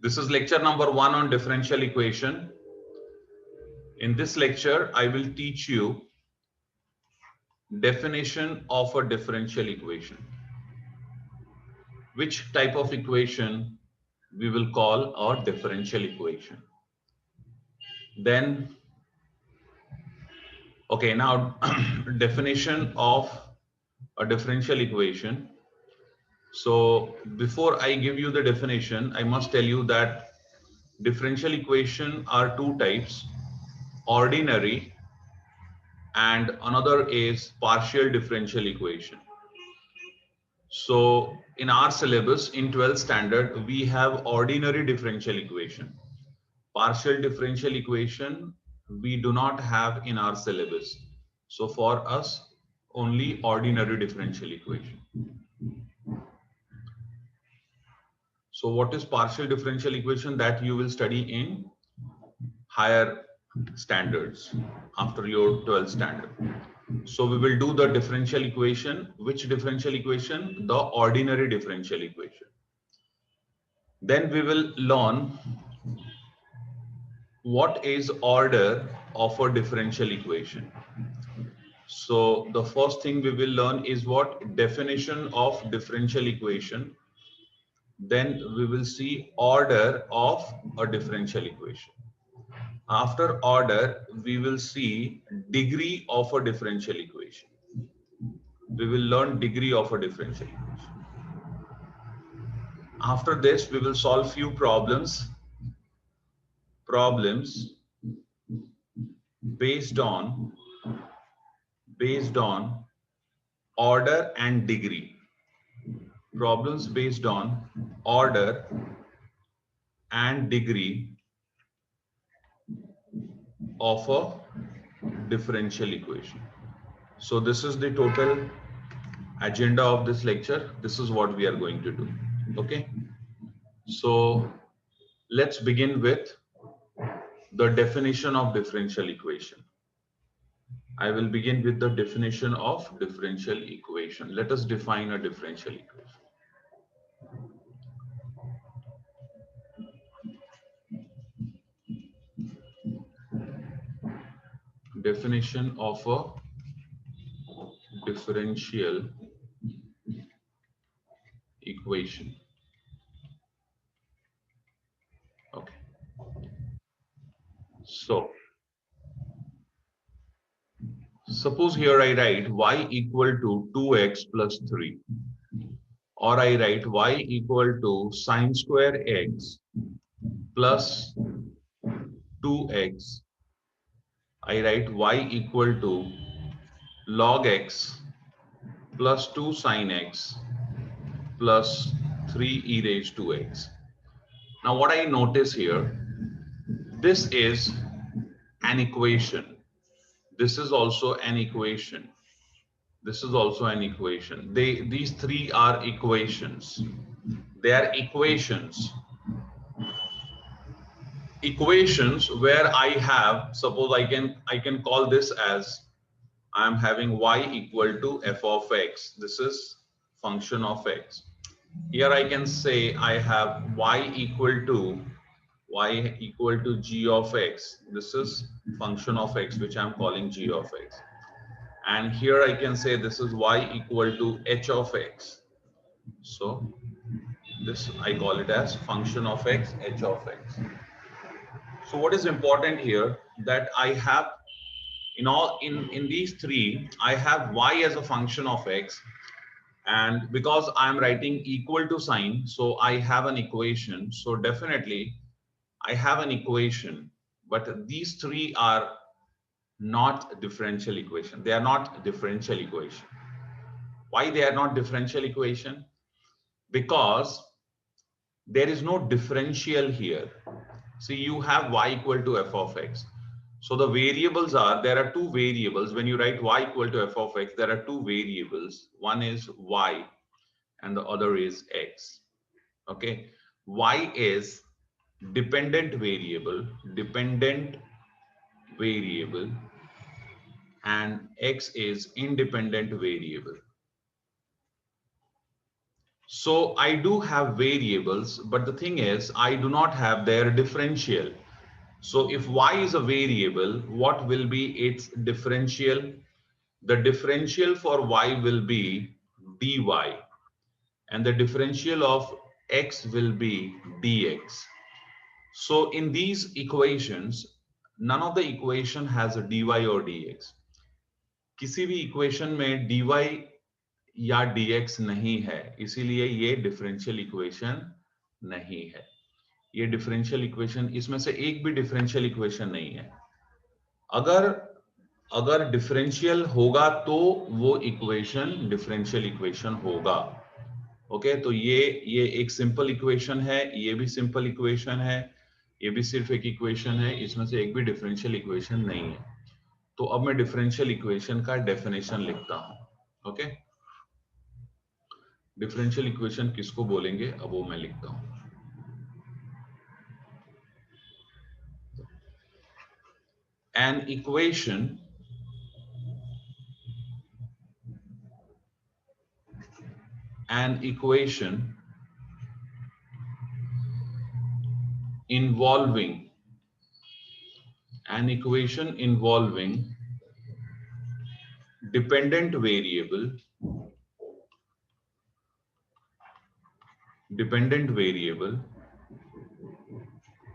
This is lecture number 1 on differential equation. In this lecture, I will teach you definition of a differential equation. Which type of equation we will call a differential equation. Then, okay, now definition of a differential equation. So before I give you the definition, I must tell you that differential equation are two types, ordinary and another is partial differential equation. So in our syllabus in 12th standard, we have ordinary differential equation. Partial differential equation we do not have in our syllabus. So for us, only ordinary differential equation. So what is partial differential equation? That you will study in higher standards after your 12th standard. So we will do the differential equation. Which differential equation? The ordinary differential equation. Then we will learn what is order of a differential equation. So the first thing we will learn is what? Definition of differential equation. Then we will see order of a differential equation. After order, we will see degree of a differential equation. We will learn degree of a differential equation. After this, we will solve few problems based on order and degree. Problems based on order and degree of a differential equation. So this is the total agenda of this lecture. This is what we are going to do. Okay. So let's begin with the definition of differential equation. I will begin with the definition of differential equation. Let us define a differential equation. Definition of a differential equation. Okay. So suppose here I write y equal to 2x plus 3, or I write y equal to sine square x plus 2x. I write y equal to log x plus 2 sine x plus 3 e raised to x. Now what I notice here, this is an equation. This is also an equation. This is also an equation. These three are equations. They are equations. Equations where I have, suppose I can call this as I am having y equal to f of x. This is function of x. Here I can say I have y equal to g of x. This is function of x, which I am calling g of x. And here I can say this is y equal to h of x. So this I call it as function of x, h of x. So what is important here, that I have in these three, I have y as a function of x, and because I am writing equal to sign, so I have an equation. So definitely I have an equation, but these three are not differential equation. They are not differential equation. Why they are not differential equation? Because there is no differential here. See, you have y equal to f of x. So the variables are, there are two variables. When you write y equal to f of x, there are two variables. One is y and the other is x. Okay. Y is dependent variable, and x is independent variable. So I do have variables, but the thing is, I do not have their differential. So if y is a variable, what will be its differential? The differential for y will be dy, and the differential of x will be dx. So in these equations, none of the equation has a dy or dx. किसी भी equation में dy या dx नहीं है, इसीलिए ये differential equation नहीं है. ये डिफरेंशियल इक्वेशन, इसमें से एक भी डिफरेंशियल इक्वेशन नहीं है. अगर अगर डिफरेंशियल होगा तो वो इक्वेशन डिफरेंशियल इक्वेशन होगा. ओके, तो ये एक सिंपल इक्वेशन है, ये भी सिंपल इक्वेशन है, ये भी सिर्फ एक इक्वेशन है, इसमें से एक भी डिफरेंशियल इक्वेशन नहीं है. तो अब मैं डिफरेंशियल इक्वेशन का डेफिनेशन लिखता हूं. ओके, डिफरेंशियल इक्वेशन किसको बोलेंगे, अब वो मैं लिखता हूं. An equation involving dependent variable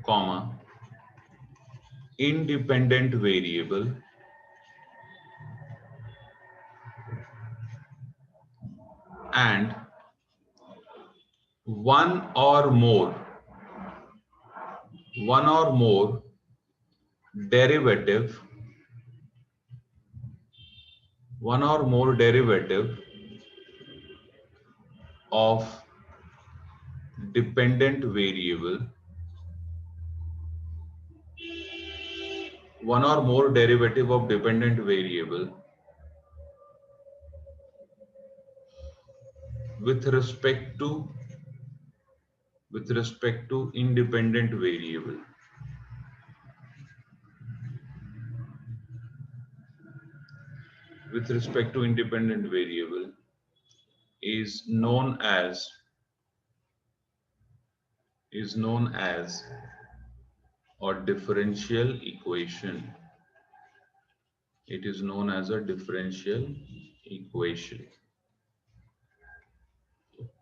comma independent variable and one or more derivative of dependent variable with respect to independent variable. With respect to independent variable is known as a differential equation. It is known as a differential equation.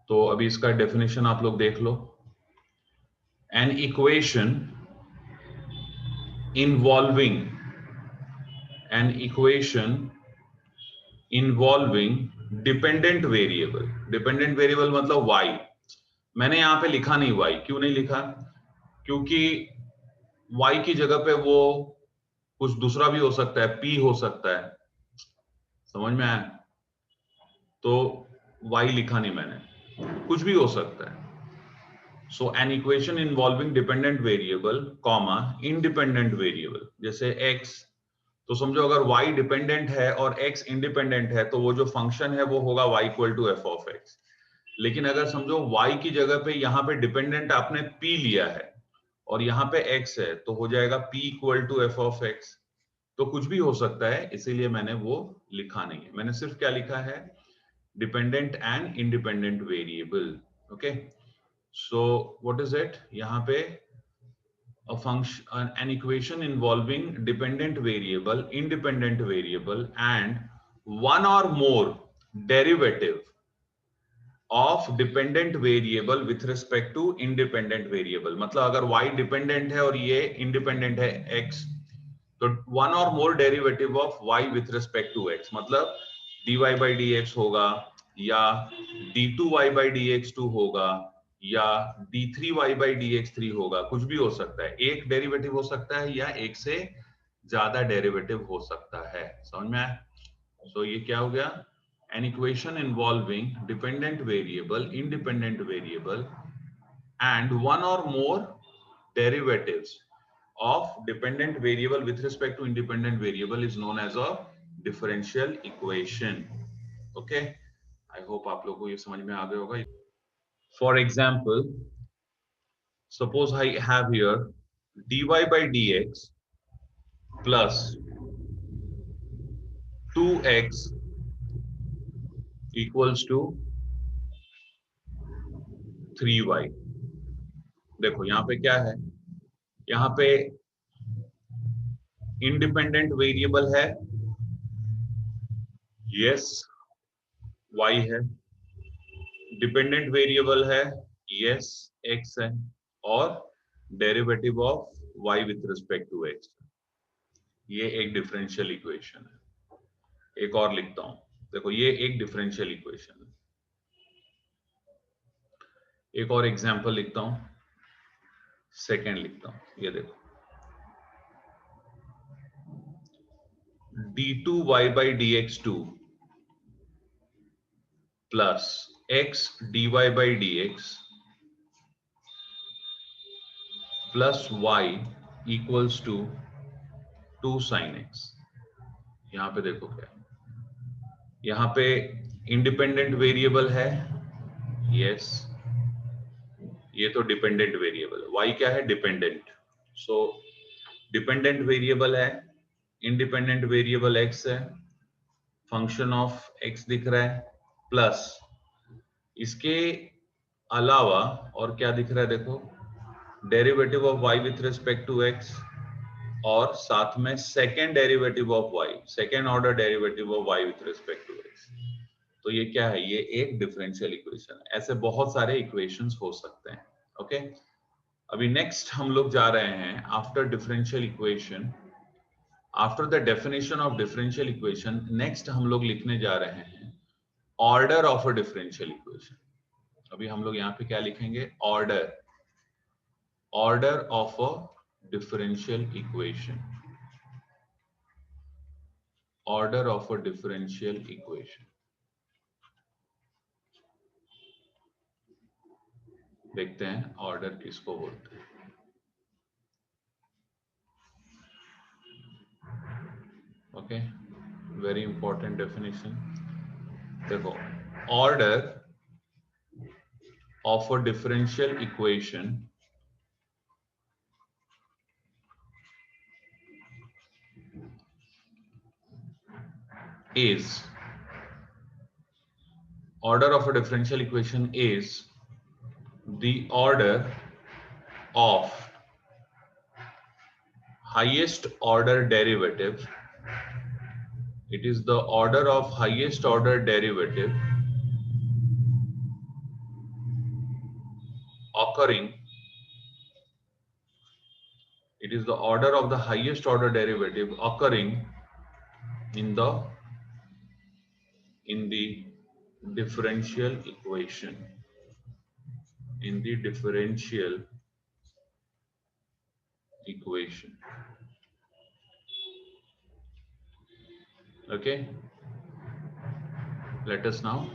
तो अभी इसका definition आप लोग देख लो. An equation involving dependent variable मतलब y. मैंने यहां पे लिखा नहीं y. क्यों नहीं लिखा? क्योंकि y की जगह पे वो कुछ दूसरा भी हो सकता है, p हो सकता है. समझ में आया? तो y लिखा नहीं मैंने, कुछ भी हो सकता है. So an equation involving dependent variable, comma independent variable, जैसे x, तो समझो अगर y डिपेंडेंट है और x इंडिपेंडेंट है, तो वो जो फंक्शन है वो होगा y equal to F of X. लेकिन अगर समझो y की जगह पे यहाँ पे डिपेंडेंट आपने p लिया है और यहाँ पे x है, तो हो जाएगा p equal to F of X. तो कुछ भी हो सकता है, इसीलिए मैंने वो लिखा नहीं है. मैंने सिर्फ क्या लिखा है, dependent and independent variable. Okay, so what is it, यहाँ पे a function, an equation involving dependent variable, independent variable and one or more derivative of dependent variable with respect to independent variable. मतलब अगर y dependent है और ये independent है x, तो one or more derivative of y with respect to x, मतलब dy by dx होगा या d2y by dx2 होगा या d3y by dx3 होगा. कुछ भी हो सकता है, एक डेरिवेटिव हो सकता है या एक से ज्यादा डेरिवेटिव हो सकता है. समझ में आया? सो ये क्या हो गया, an equation involving dependent variable, independent variable and one or more derivatives of dependent variable with respect to independent variable is known as a differential equation. Okay, I hope आप लोगों को ये समझ में आ गया होगा. For example, suppose I have here dy by dx plus 2x equals to 3y। देखो यहाँ पे क्या है, यहाँ पे इंडिपेंडेंट वेरिएबल है, यस y है, डिपेंडेंट वेरिएबल है, यस x है, और derivative of y with respect to x। ये एक डिफरेंशियल इक्वेशन है। एक और लिखता हूं, देखो ये एक डिफरेंशियल इक्वेशन है। एक और एग्जांपल लिखता हूं, सेकंड लिखता हूं, ये देखो d2y by dx2 plus x dy by dx plus y equals to 2 sin x। यहां पे देखो क्या है, यहां पे इंडिपेंडेंट वेरिएबल है, यस, ये तो डिपेंडेंट वेरिएबल है, y क्या है, डिपेंडेंट। सो डिपेंडेंट वेरिएबल है, इंडिपेंडेंट वेरिएबल x है, फंक्शन ऑफ x दिख रहा है, प्लस इसके अलावा और क्या दिख रहा है, देखो derivative of y with respect to x, और साथ में second derivative of y, second order derivative of y with respect to x। तो ये क्या है, ये एक डिफरेंशियल इक्वेशन है। ऐसे बहुत सारे इक्वेशंस हो सकते हैं। ओके, अभी नेक्स्ट हम लोग जा रहे हैं, after differential equation, after the definition of differential equation, next हम लोग लिखने जा रहे हैं order of a differential equation. अभी हम लोग यहाँ पे क्या लिखेंगे, order, order of a differential equation, order of a differential equation. देखते हैं ऑर्डर किसको बोलते हैं। Okay, very important definition. देखो, order of a differential equation is, order of a differential equation is the order of highest order derivative. It is the order of highest order derivative occurring, it is the order of the highest order derivative occurring in the differential equation, in the differential equation. Okay, let us now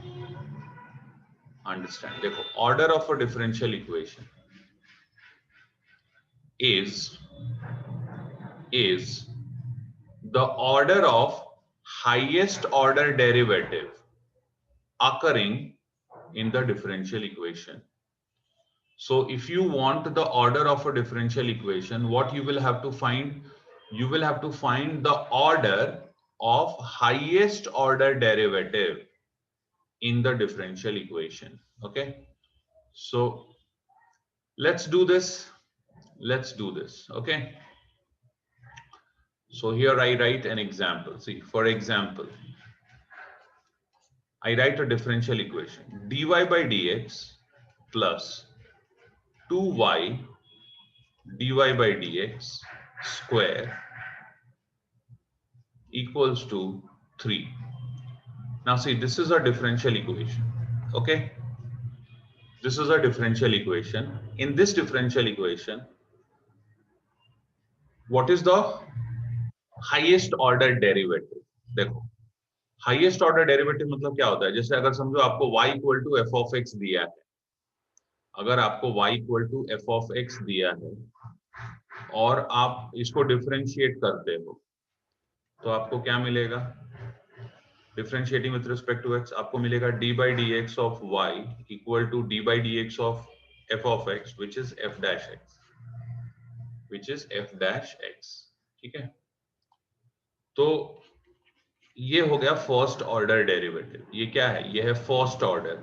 understand. देखो, order of a differential equation is the order of highest order derivative occurring in the differential equation. So if you want the order of a differential equation, what you will have to find, you will have to find the order of highest order derivative in the differential equation. Okay, so let's do this, let's do this. Okay, so here I write an example. See, for example, I write a differential equation, dy by dx plus 2y dy by dx square equals to 3. Now see, this is a differential equation. Okay, this is a differential equation. In this differential equation, what is the highest order derivative? देखो, highest order derivative मतलब क्या होता है, जैसे अगर समझो आपको y equal to F of X दिया है, अगर आपको y equal to F of X दिया है और आप इसको डिफरेंशिएट करते हो, तो आपको क्या मिलेगा, differentiating with respect to x, आपको मिलेगा d by dx of y equal to d by dx of f of x, which is f dash x, which is f dash x। ठीक है, तो ये हो गया फर्स्ट ऑर्डर डेरिवेटिव। ये क्या है, ये है फर्स्ट ऑर्डर,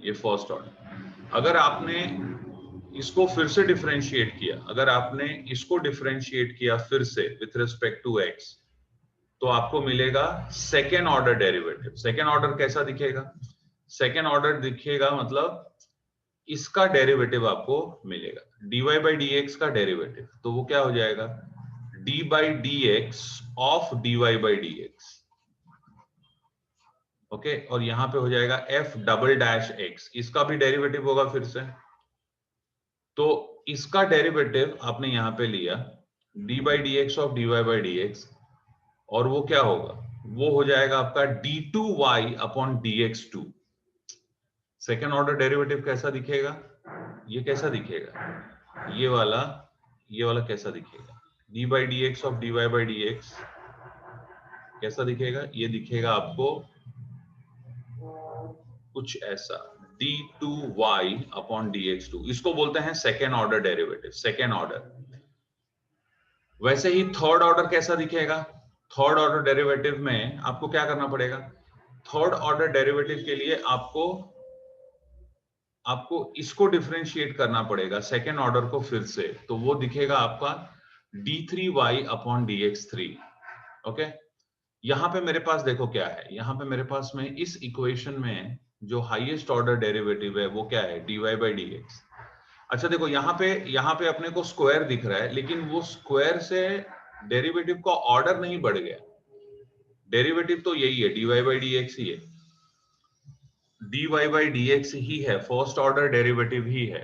ये फर्स्ट ऑर्डर। अगर आपने इसको फिर से डिफरेंशिएट किया, अगर आपने इसको डिफरेंशिएट किया फिर से विथ रिस्पेक्ट टू एक्स, तो आपको मिलेगा second order derivative. Second order कैसा दिखेगा? सेकेंड ऑर्डर दिखेगा मतलब इसका डेरिवेटिव आपको मिलेगा, dy बाई डी एक्स का डेरिवेटिव। तो वो क्या हो जाएगा? d by d x of dy by d x. Okay, और यहां पे हो जाएगा f डबल डैश x, इसका भी डेरिवेटिव होगा फिर से। तो इसका डेरिवेटिव आपने यहां पे लिया d by d x of dy by d x, और वो क्या होगा? वो हो जाएगा आपका d2y upon dx2। Second order derivative कैसा दिखेगा? ये कैसा दिखेगा? ये वाला कैसा दिखेगा? d by d x of dy by d x कैसा दिखेगा? ये दिखेगा आपको कुछ ऐसा, d2y अपॉन dx2। इसको बोलते हैं second order derivative, second order. वैसे ही थर्ड ऑर्डर कैसा दिखेगा? थर्ड ऑर्डर डेरिवेटिव में आपको क्या करना पड़ेगा? थर्ड ऑर्डर डेरिवेटिव के लिए आपको इसको डिफरेंशिएट करना पड़ेगा, सेकेंड ऑर्डर को फिर से। तो वो दिखेगा आपका d3y अपॉन dx3। ओके, यहां पे मेरे पास देखो क्या है, यहां पे मेरे पास में इस इक्वेशन में जो हाईएस्ट ऑर्डर डेरिवेटिव है वो क्या है? dy by d x. अच्छा देखो, यहाँ पे अपने को स्क्वायर दिख रहा है, लेकिन वो स्क्वायर से डेरिवेटिव का ऑर्डर नहीं बढ़ गया। डेरिवेटिव तो यही है, dy बाई डी एक्स ही है, dy बाई डी एक्स ही है, फर्स्ट ऑर्डर डेरिवेटिव ही है।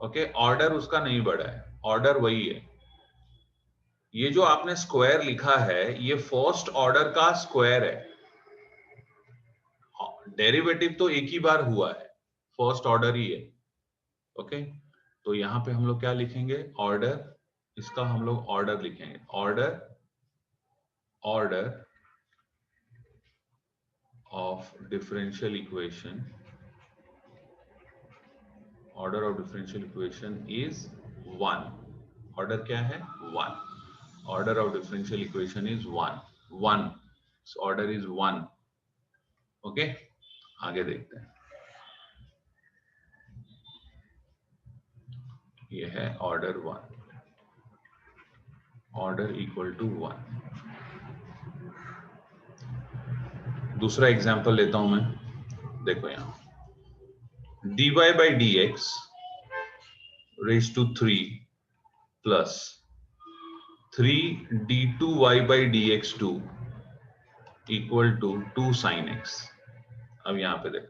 ओके, ऑर्डर उसका नहीं बढ़ा है, ऑर्डर वही है। ये जो आपने स्क्वायर लिखा है ये फर्स्ट ऑर्डर का स्क्वायर है, डेरिवेटिव तो एक ही बार हुआ है, फर्स्ट ऑर्डर ही है। ओके, तो यहां पे हम लोग क्या लिखेंगे? ऑर्डर, इसका हम लोग ऑर्डर लिखेंगे, order of differential equation, order of differential equation is 1। Order क्या है? 1। Order of differential equation is 1। Order is 1। Okay, आगे देखते हैं। ये है ऑर्डर 1, ऑर्डर इक्वल टू 1। दूसरा एग्जांपल लेता हूं मैं, देखो यहां dy by d x raise to 3 plus 3 d2y by d x 2 equal to 2 sine x. अब यहां पे देखो,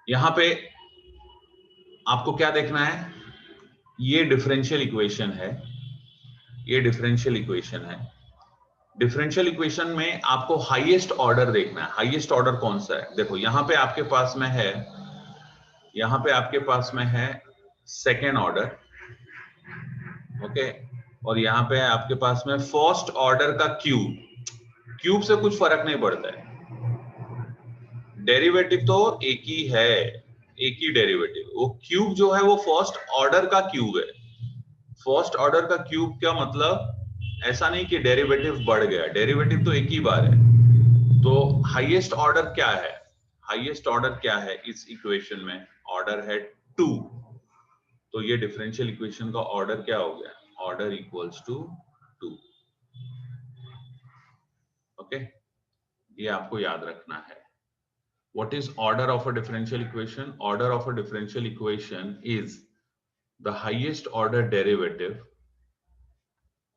यहां पे आपको क्या देखना है? ये डिफरेंशियल इक्वेशन है, ये डिफरेंशियल इक्वेशन है। डिफरेंशियल इक्वेशन में आपको हाईएस्ट ऑर्डर देखना है। हाईएस्ट ऑर्डर कौन सा है? देखो यहां पे आपके पास में है, यहां पे आपके पास में है सेकेंड ऑर्डर। ओके, और यहां पे आपके पास में फर्स्ट ऑर्डर का क्यूब। क्यूब से कुछ फर्क नहीं पड़ता है, डेरिवेटिव तो एक ही है, एक ही डेरिवेटिव। वो क्यूब जो है वो फर्स्ट ऑर्डर का क्यूब है। फर्स्ट ऑर्डर का क्यूब क्या मतलब? ऐसा नहीं कि डेरिवेटिव बढ़ गया, डेरिवेटिव तो एक ही बार है। तो हाईएस्ट ऑर्डर क्या है? हाईएस्ट ऑर्डर क्या है इस इक्वेशन में? ऑर्डर है 2। तो ये डिफरेंशियल इक्वेशन का ऑर्डर क्या हो गया? Order equals to 2। ओके, ये आपको याद रखना है। What is order of a differential equation? Order of a differential equation is the highest order derivative.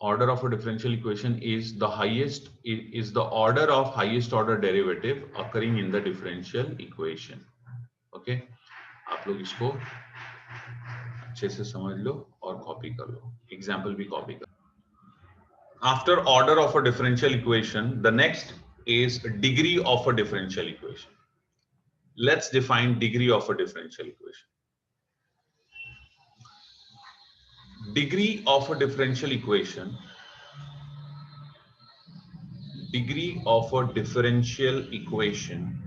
Order of a differential equation is the highest, is the order of highest order derivative occurring in the differential equation. Okay, आप लोग इसको अच्छे से समझ लो और copy कर लो, example भी copy कर। After order of a differential equation, the next is degree of a differential equation. Let's define degree of a differential equation. Degree of a differential equation, degree of a differential equation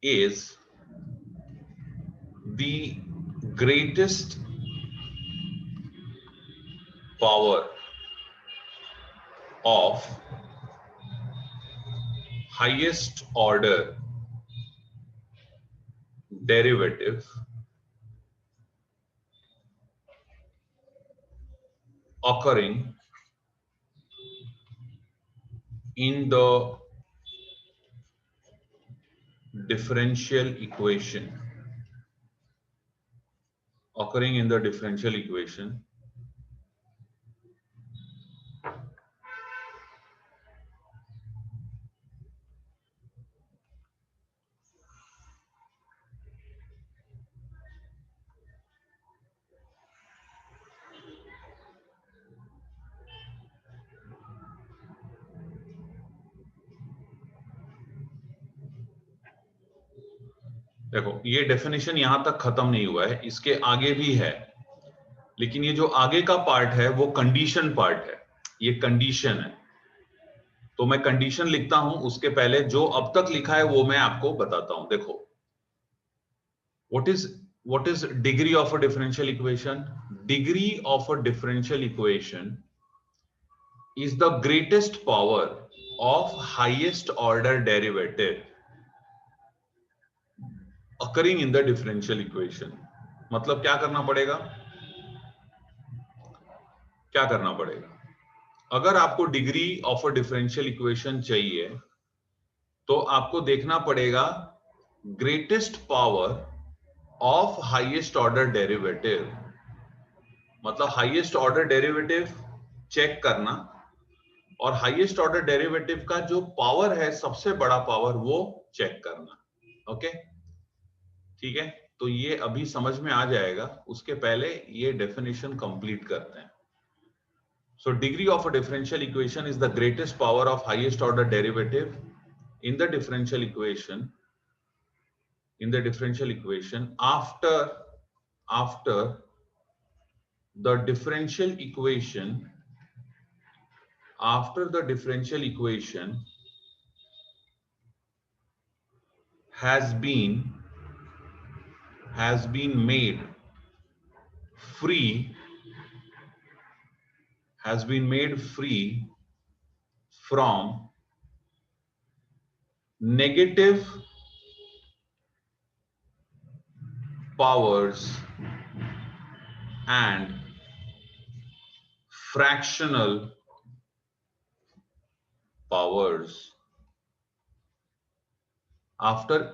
is the greatest power of highest order derivative occurring in the differential equation, occurring in the differential equation देखो ये definition यहां तक खत्म नहीं हुआ है, इसके आगे भी है, लेकिन ये जो आगे का पार्ट है वो कंडीशन पार्ट है, ये कंडीशन है। तो मैं कंडीशन लिखता हूं, उसके पहले जो अब तक लिखा है वो मैं आपको बताता हूं। देखो, what is degree of a differential equation? Degree of a differential equation is the greatest power of highest order derivative occurring in the differential equation। मतलब क्या करना पड़ेगा, क्या करना पड़ेगा? अगर आपको degree of a differential equation चाहिए तो आपको देखना पड़ेगा greatest power of highest order derivative. मतलब हाईएस्ट ऑर्डर डेरिवेटिव चेक करना, और हाईएस्ट ऑर्डर डेरिवेटिव का जो पावर है, सबसे बड़ा पावर, वो चेक करना। ओके, ठीक है, तो ये अभी समझ में आ जाएगा। उसके पहले ये डेफिनेशन कंप्लीट करते हैं। So degree of a differential equation is the greatest power of highest order derivative in the differential equation, after the differential equation has been made free from negative powers and fractional powers। After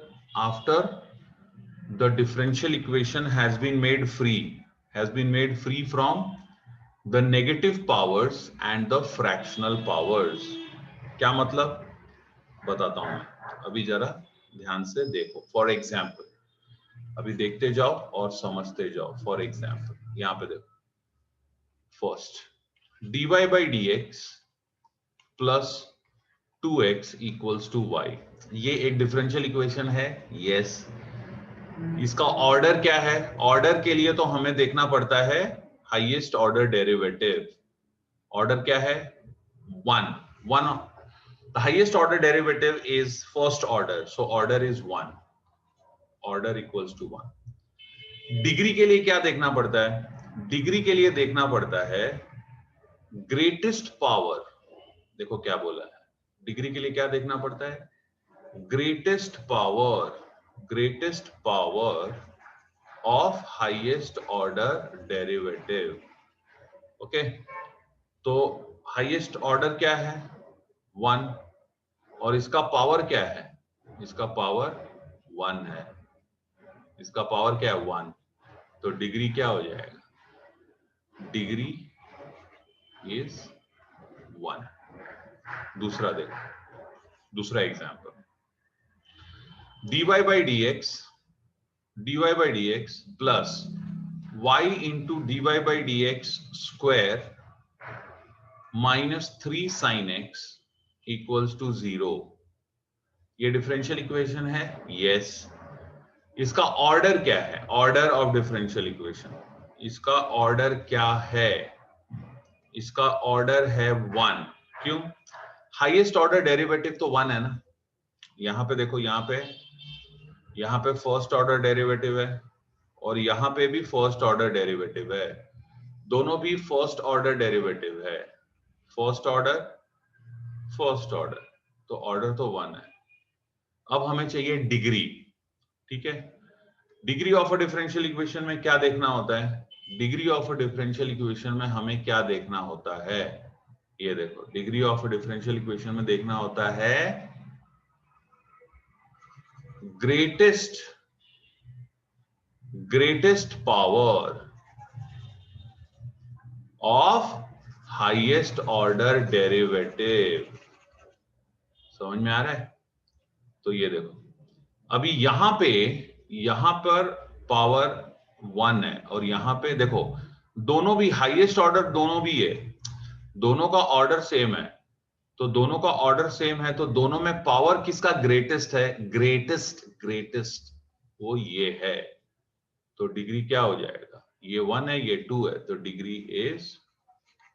the differential equation has been made free from the negative powers and the fractional powers। क्या मतलब, बताता हूं मैं, अभी जरा ध्यान से देखो। फॉर एग्जाम्पल, अभी देखते जाओ और समझते जाओ। फॉर एग्जाम्पल यहां पे देखो, first dy by dx plus 2x equals to y, ये एक डिफरेंशियल इक्वेशन है। यस, इसका ऑर्डर क्या है? ऑर्डर के लिए तो हमें देखना पड़ता है हाईएस्ट ऑर्डर डेरिवेटिव। ऑर्डर क्या है? One. The highest order derivative is first order, so order is one, order equals to one. Degree के लिए क्या देखना पड़ता है? डिग्री के लिए देखना पड़ता है ग्रेटेस्ट पावर। देखो क्या बोला है, डिग्री के लिए क्या देखना पड़ता है? Greatest power of highest order derivative. Okay, तो हाईएस्ट ऑर्डर क्या है? वन, और इसका पावर क्या है? इसका पावर वन है। इसका पावर क्या है? वन। तो डिग्री क्या हो जाएगा? Degree is one. दूसरा देखो, दूसरा example, dy by dx plus y into dy by dx square minus 3 sin x equals to 0। ये डिफरेंशियल इक्वेशन है। यस, इसका ऑर्डर क्या है? ऑर्डर ऑफ डिफरेंशियल इक्वेशन, इसका ऑर्डर क्या है? इसका ऑर्डर है वन। क्यों? हाईएस्ट ऑर्डर डेरिवेटिव तो वन है ना। यहां पे देखो, यहां पे फर्स्ट ऑर्डर डेरिवेटिव है, और यहां पे भी फर्स्ट ऑर्डर डेरिवेटिव है। दोनों भी फर्स्ट ऑर्डर डेरिवेटिव है। फर्स्ट ऑर्डर, तो ऑर्डर तो वन है। अब हमें चाहिए डिग्री, ठीक है। Degree of a differential equation में क्या देखना होता है? Degree of a differential equation में हमें क्या देखना होता है? ये देखो, degree of a differential equation में देखना होता है greatest power of highest order derivative. समझ में आ रहा है? तो ये देखो, अभी यहां पर पावर 1 है और यहां पे देखो, दोनों भी हाईएस्ट ऑर्डर, दोनों भी है, दोनों का ऑर्डर सेम है। तो दोनों का ऑर्डर सेम है तो दोनों में पावर किसका ग्रेटेस्ट है? ग्रेटेस्ट वो ये है। तो डिग्री क्या हो जाएगा? ये 1 है, ये 2 है, तो डिग्री इज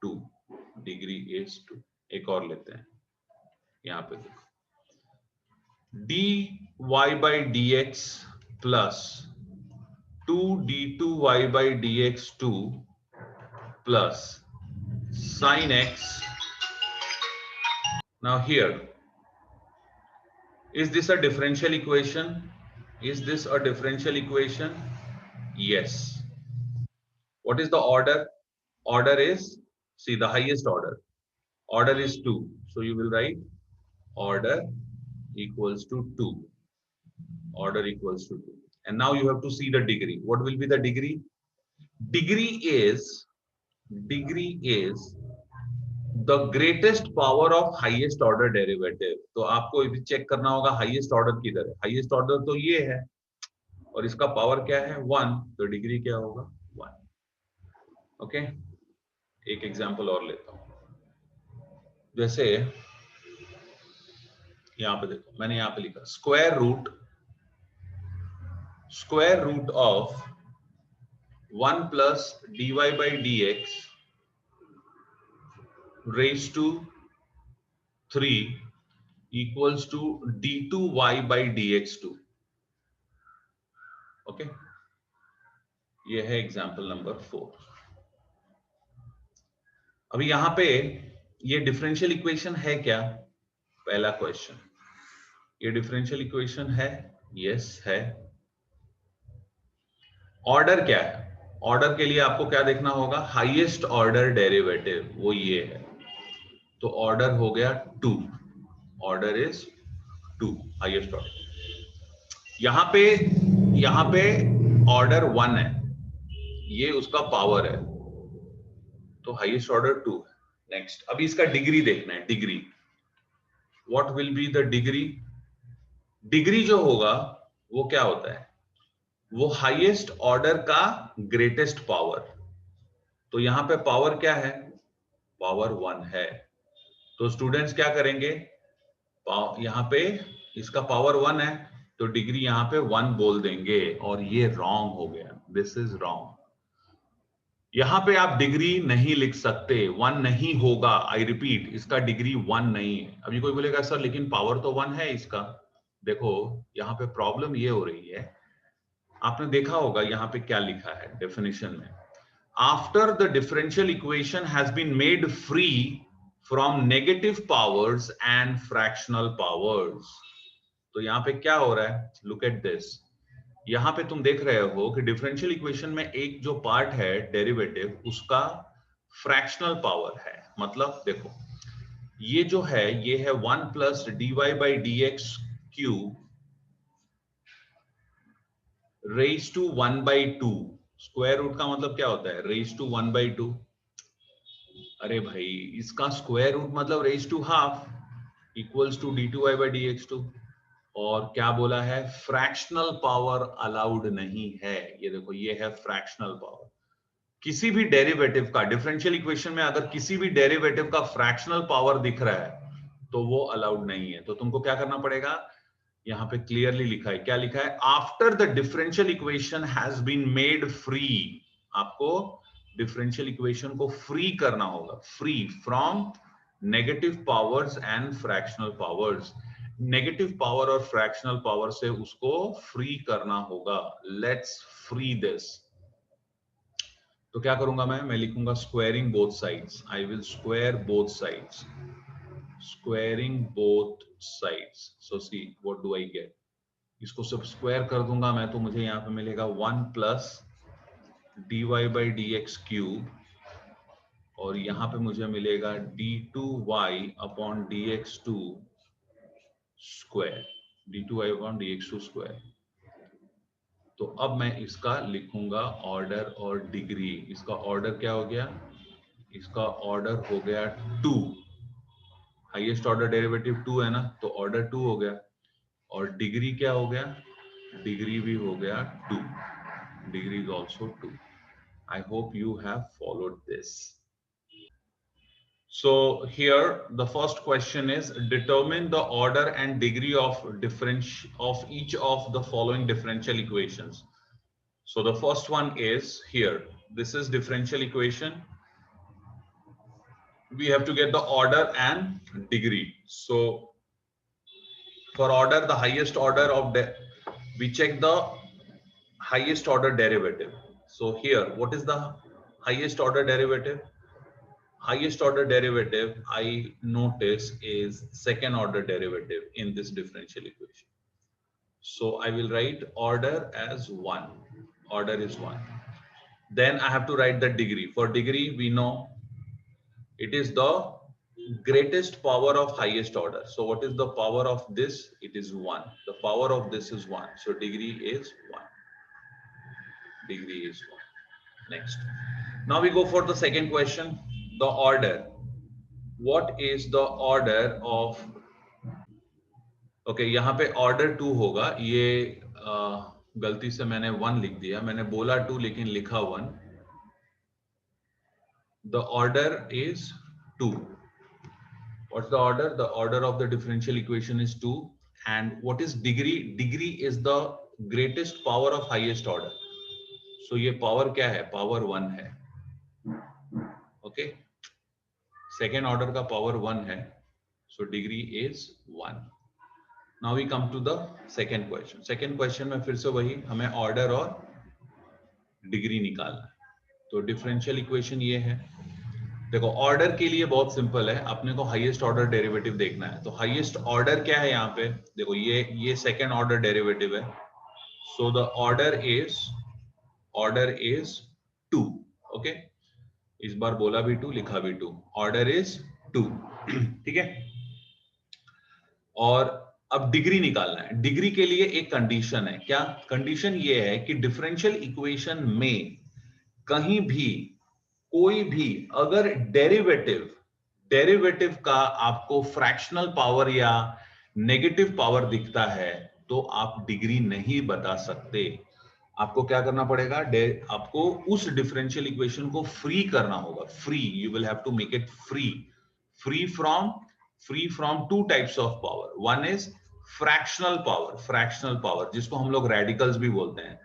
2। Degree is 2। एक और लेते हैं, यहां पे देखो, dy by dx plus 2 d2y by dx2 plus sin x. Now here, is this a differential equation? Is this a differential equation? Yes. What is the order? Order is, see, the highest order. Order is 2. So you will write order equals to 2. Order equals to 2. And now you have to see the degree. What will be the degree? Degree is the greatest power of highest order derivative. तो आपको ये check करना होगा highest order किधर है। Highest order तो ये है और इसका पावर क्या है? 1। तो डिग्री क्या होगा? 1। ओके, एक एग्जांपल और लेता हूं। जैसे यहां पे देखो, मैंने यहां पे लिखा square root of 1 plus dy by dx raised to 3 equals to d2y by dx2। Okay, ये है एग्जांपल नंबर 4। अभी यहां पे ये डिफरेंशियल इक्वेशन है क्या? पहला क्वेश्चन, ये डिफरेंशियल इक्वेशन है? यस है। ऑर्डर क्या है? ऑर्डर के लिए आपको क्या देखना होगा? हाईएस्ट ऑर्डर डेरिवेटिव, वो ये है। तो ऑर्डर हो गया 2। Order is 2, highest order. यहां पे ऑर्डर 1 है, ये उसका पावर है, तो हाईएस्ट ऑर्डर 2 है। नेक्स्ट, अभी इसका डिग्री देखना है। Degree, what will be the degree? Degree जो होगा वो क्या होता है? वो हाईएस्ट ऑर्डर का ग्रेटेस्ट पावर। तो यहां पे पावर क्या है? पावर 1 है। तो स्टूडेंट्स क्या करेंगे? यहां पे इसका पावर 1 है तो डिग्री यहां पे 1 बोल देंगे, और ये रॉन्ग हो गया। This is wrong. यहां पे आप डिग्री नहीं लिख सकते, 1 नहीं होगा। आई रिपीट, इसका डिग्री 1 नहीं है। अभी कोई बोलेगा सर लेकिन पावर तो 1 है इसका। देखो, यहां पे प्रॉब्लम ये हो रही है, आपने देखा होगा यहां पे क्या लिखा है डेफिनेशन में, after the differential equation has been made free from negative powers and fractional powers. तो यहां पे क्या हो रहा है? Look at this. यहां पे तुम देख रहे हो कि डिफरेंशियल इक्वेशन में एक जो पार्ट है डेरिवेटिव, उसका फ्रैक्शनल पावर है। मतलब देखो, ये जो है ये है 1 plus dy by d x cube raise to 1 by 2। Square root का मतलब क्या होता है? Raise to 1 by 2। अरे भाई, इसका स्क्वायर रूट मतलब raise to half equals to d2y by dx2। और क्या बोला है? फ्रैक्शनल पावर अलाउड नहीं है। ये देखो, ये है फ्रैक्शनल पावर। किसी भी डेरिवेटिव का डिफरेंशियल इक्वेशन में अगर किसी भी डेरिवेटिव का फ्रैक्शनल पावर दिख रहा है तो वो अलाउड नहीं है। तो तुमको क्या करना पड़ेगा? यहां पे क्लियरली लिखा है, क्या लिखा है? After the differential equation has been made free. आपको डिफरेंशियल इक्वेशन को फ्री करना होगा, free from negative powers and fractional powers. Negative power और फ्रैक्शनल पावर से उसको फ्री करना होगा। Let's free this. तो क्या करूंगा मैं लिखूंगा squaring both sides. I will square both sides, squaring both sides. So see, what do I get? इसको सब स्क्वायर कर दूंगा मैं, तो मुझे यहाँ पे मिलेगा 1 plus dy by dx cube, और यहाँ पे मुझे मिलेगा d2y upon dx2 square, d2y upon dx2 square. तो अब मैं इसका लिखूंगा ऑर्डर और डिग्री. इसका ऑर्डर क्या हो गया? इसका ऑर्डर हो गया 2. हाईएस्ट ऑर्डर डेरिवेटिव 2 है ना, तो ऑर्डर 2 हो गया. और डिग्री क्या हो गया? डिग्री भी हो गया 2. Degree is also 2. I hope you have followed this. So here the first question is, determine the order and degree of each of the following differential equations. So the first one is here. This is differential equation. We have to get the order and degree. So for order, the highest order of we check the highest order derivative. So here, what is the highest order derivative? Highest order derivative I notice is second order derivative in this differential equation. So I will write order as 1. Order is 1. Then I have to write the degree. For degree, we know it is the greatest power of highest order. So what is the power of this? It is 1. The power of this is 1. So degree is 1. Degree is 1. Next. Now we go for the second question, the order. What is the order of, okay, यहाँ पे order 2 होगा. ये गलती से मैंने 1 लिख दिया. मैंने बोला 2 लेकिन लिखा 1. The order is 2. What's the order? The order of the differential equation is 2. And what is degree? Degree is the greatest power of highest order. So ये power क्या है? Power 1 है. Okay. Second order का power 1 है. So degree is 1. Now we come to the second question. Second question में फिर से वही, हमें order और degree निकालना है. तो differential equation ये है. देखो order के लिए बहुत simple है. अपने को highest order derivative देखना है. तो highest order क्या है यहाँ पे? देखो ये second order derivative है. So the order is 2. Okay. इस बार बोला भी 2, लिखा भी 2. Order is 2. ठीक है. और अब डिग्री निकालना है. डिग्री के लिए एक कंडीशन है. क्या कंडीशन? ये है कि डिफरेंशियल इक्वेशन में कहीं भी कोई भी अगर डेरिवेटिव का आपको फ्रैक्शनल पावर या नेगेटिव पावर दिखता है, तो आप डिग्री नहीं बता सकते. आपको क्या करना पड़ेगा? आपको उस डिफरेंशियल इक्वेशन को फ्री करना होगा. Free, you will have to make it free from two types of power. One is fractional power जिसको हम लोग रेडिकल्स भी बोलते हैं.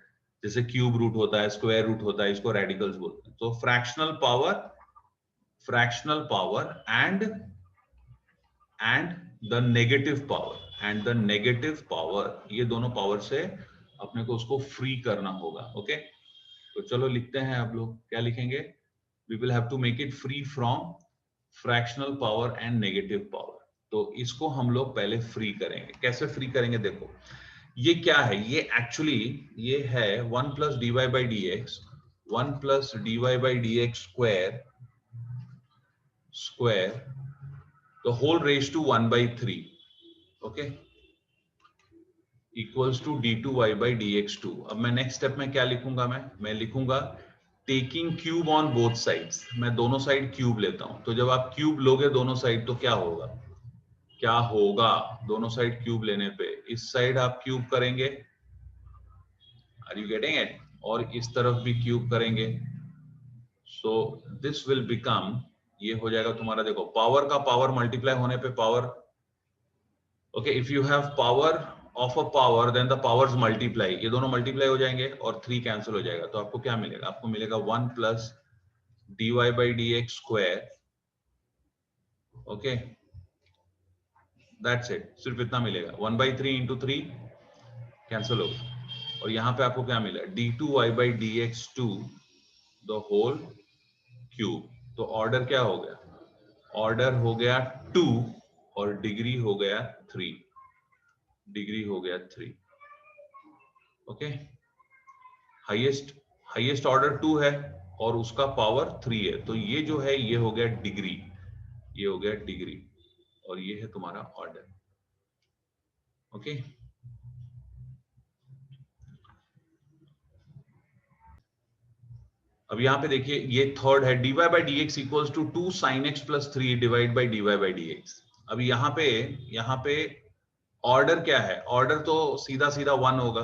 जैसे क्यूब रूट होता है, स्क्वायर रूट होता है, इसको रेडिकल्स बोलते हैं. तो fractional power and the negative power, ये दोनों पावर से अपने को उसको फ्री करना होगा. ओके. तो चलो लिखते हैं. आप लोग क्या लिखेंगे? We will have to make it free from fractional power and negative power. तो इसको हम लोग पहले फ्री करेंगे. कैसे फ्री करेंगे? देखो ये क्या है? ये एक्चुअली ये है 1 plus dy by d x, 1 plus dy by d x square the whole raise to 1 by 3. Okay. Equals to d2y by dx2. अब मैं नेक्स्ट स्टेप में क्या लिखूंगा? मैं लिखूंगा taking cube on both sides. मैं दोनों साइड क्यूब लेता हूं. तो जब आप क्यूब लोगे दोनों साइड, तो क्या होगा? दोनों साइड क्यूब लेने पे इस साइड आप क्यूब करेंगे. Are you getting it? और इस तरफ भी क्यूब करेंगे. सो दिस विल बिकम, ये हो जाएगा तुम्हारा. देखो पावर का पावर मल्टीप्लाई होने पे power. Okay. If you have power of a power then the powers multiply. ये दोनों मल्टीप्लाई हो जाएंगे और 3 कैंसिल हो जाएगा. तो आपको क्या मिलेगा? आपको मिलेगा 1 plus dy by d x square. Okay. That's it. सिर्फ इतना मिलेगा. 1 बाई 3 इंटू 3 कैंसिल होगा. और यहाँ पे आपको क्या मिला? d2y by d x to the whole cube. तो ऑर्डर क्या हो गया? ऑर्डर हो गया 2 और डिग्री हो गया 3, डिग्री हो गया 3। ओके, हाईएस्ट ऑर्डर 2 है और उसका पावर 3 है, तो ये जो है ये हो गया डिग्री, ये हो गया डिग्री, और ये है तुम्हारा ऑर्डर। ओके, अब यहां पे देखिए ये थर्ड है, dy by d x equals to 2 sin x plus 3 divide by dy by d x. अब यहाँ पे ऑर्डर क्या है? ऑर्डर तो सीधा सीधा 1 होगा,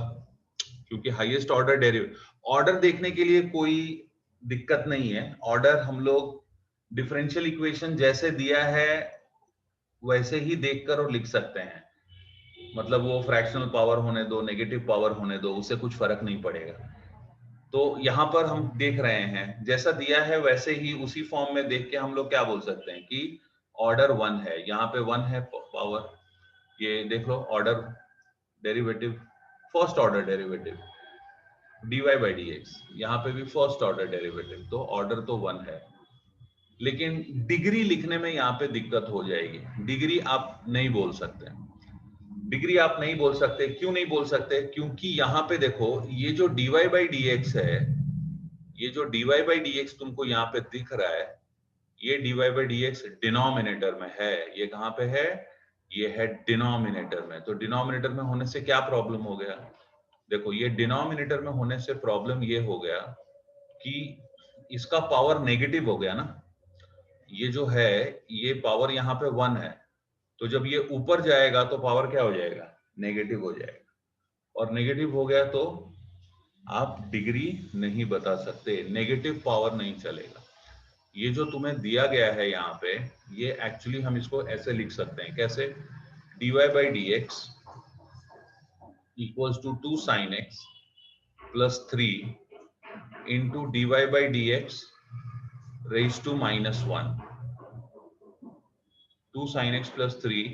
क्योंकि हाईएस्ट ऑर्डर डेरिवेटिव। ऑर्डर देखने के लिए कोई दिक्कत नहीं है, ऑर्डर हम लोग डिफरेंशियल इक्वेशन जैसे दिया है वैसे ही देखकर और लिख सकते हैं, मतलब वो फ्रैक्शनल पावर होने दो, नेगेटिव पावर होने दो, उससे कुछ फर्क नहीं पड़ेगा। तो यहाँ पर हम देख रहे हैं जैसा दिया है वैसे ही उसी फॉर्म में देख के हम लोग क्या बोल सकते हैं कि ऑर्डर 1 है, यहाँ पे 1 है पावर, ये देख लो order derivative, first order derivative dy by d x, यहाँ पे भी फर्स्ट ऑर्डर डेरिवेटिव, तो ऑर्डर तो 1 है। लेकिन डिग्री लिखने में यहाँ पे दिक्कत हो जाएगी, डिग्री आप नहीं बोल सकते, डिग्री आप नहीं बोल सकते। क्यों नहीं बोल सकते? क्योंकि यहाँ पे देखो ये जो dy बाई डी एक्स है, ये जो dy बाई डी एक्स तुमको यहाँ पे दिख रहा है, ये dy by d x denominator में है। ये कहाँ पे है? ये है डिनोमिनेटर में। तो डिनोमिनेटर में होने से क्या प्रॉब्लम हो गया? देखो ये डिनोमिनेटर में होने से प्रॉब्लम ये हो गया कि इसका पावर नेगेटिव हो गया ना, ये जो है ये पावर यहाँ पे 1 है, तो जब ये ऊपर जाएगा तो पावर क्या हो जाएगा? नेगेटिव हो जाएगा, और नेगेटिव हो गया तो आप डिग्री नहीं बता सकते, नेगेटिव पावर नहीं चलेगा। ये जो तुम्हें दिया गया है यहाँ पे, ये एक्चुअली हम इसको ऐसे लिख सकते हैं, कैसे? dy by d x equals to 2 sin x plus 3 into dy by d x raise to minus 1, 2 sin x plus 3,